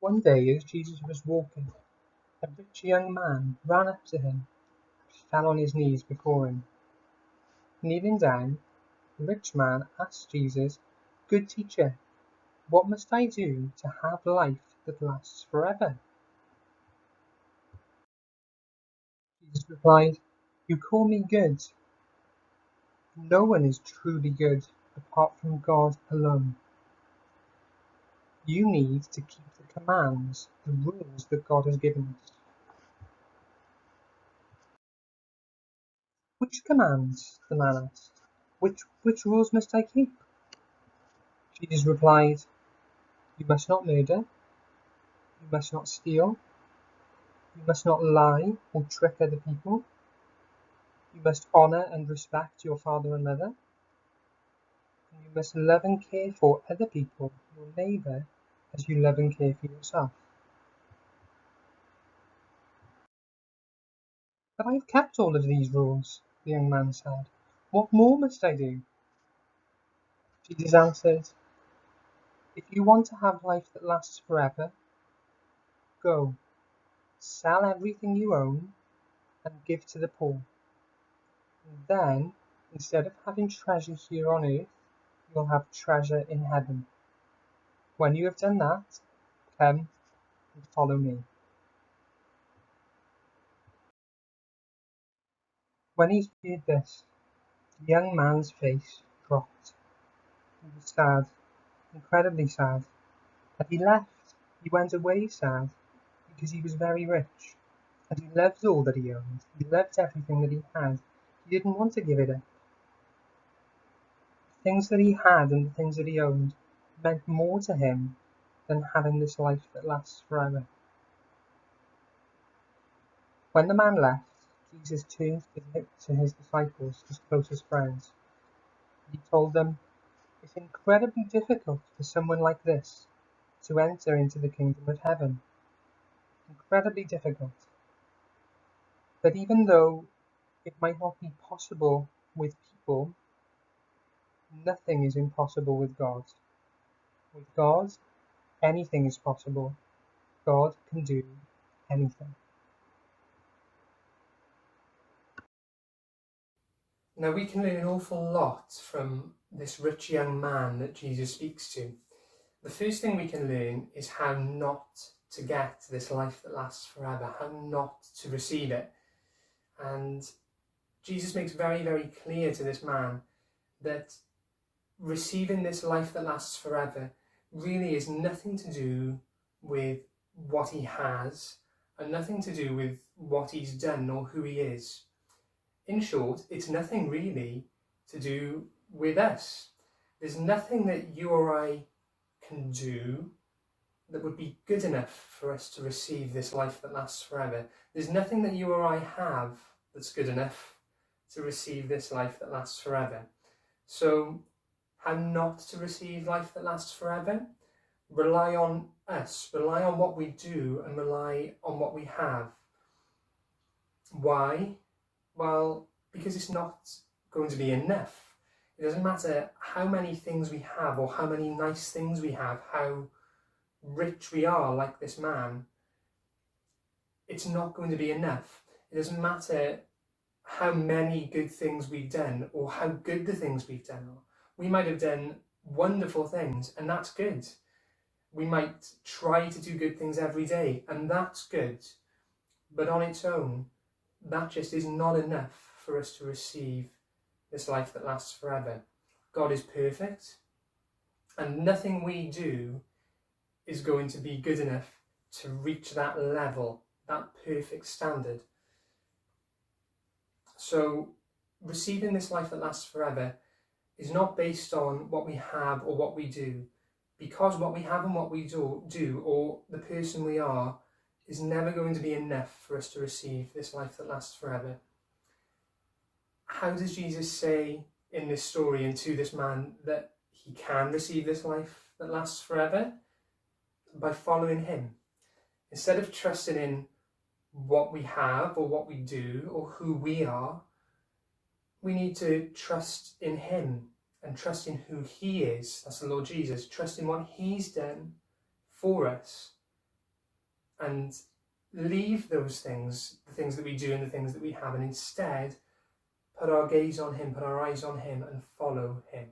One day, as Jesus was walking, a rich young man ran up to him and fell on his knees before him. Kneeling down, the rich man asked Jesus, "Good teacher, what must I do to have life that lasts forever?" Jesus replied, "You call me good. No one is truly good apart from God alone. You need to keep the commands, the rules that God has given us." "Which commands?" the man asked. Which rules must I keep?" Jesus replied, "You must not murder, you must not steal, you must not lie or trick other people, you must honor and respect your father and mother, and you must love and care for other people, your neighbor, as you love and care for yourself." "But I have kept all of these rules," the young man said. "What more must I do?" Jesus answered, "If you want to have life that lasts forever, go, sell everything you own and give to the poor. And then, instead of having treasure here on earth, you'll have treasure in heaven. When you have done that, come and follow me." When he heard this, the young man's face dropped. He was sad, incredibly sad. And he left. He went away sad, because he was very rich. And he loved all that he owned. He loved everything that he had. He didn't want to give it up. The things that he had and the things that he owned meant more to him than having this life that lasts forever. When the man left, Jesus turned to his disciples, his closest friends. He told them, "It's incredibly difficult for someone like this to enter into the kingdom of heaven. Incredibly difficult. But even though it might not be possible with people, nothing is impossible with God. With God, anything is possible. God can do anything." Now, we can learn an awful lot from this rich young man that Jesus speaks to. The first thing we can learn is how not to get this life that lasts forever, how not to receive it. And Jesus makes very, very clear to this man that receiving this life that lasts forever really is nothing to do with what he has and nothing to do with what he's done or who he is. In short, it's nothing really to do with us. There's nothing that you or I can do that would be good enough for us to receive this life that lasts forever. There's nothing that you or I have that's good enough to receive this life that lasts forever. So, how not to receive life that lasts forever? Rely on us, rely on what we do, and rely on what we have. Why? Well, because it's not going to be enough. It doesn't matter how many things we have or how many nice things we have, how rich we are like this man. It's not going to be enough. It doesn't matter how many good things we've done or how good the things we've done are. We might have done wonderful things, and that's good. We might try to do good things every day, and that's good. But on its own, that just is not enough for us to receive this life that lasts forever. God is perfect, and nothing we do is going to be good enough to reach that level, that perfect standard. So receiving this life that lasts forever is not based on what we have or what we do, because what we have and what we do or the person we are is never going to be enough for us to receive this life that lasts forever. How does Jesus say in this story and to this man that he can receive this life that lasts forever? By following him. Instead of trusting in what we have or what we do or who we are, we need to trust in him and trust in who he is. That's the Lord Jesus. Trust in what he's done for us and leave those things, the things that we do and the things that we have, and instead put our gaze on him, put our eyes on him, and follow him.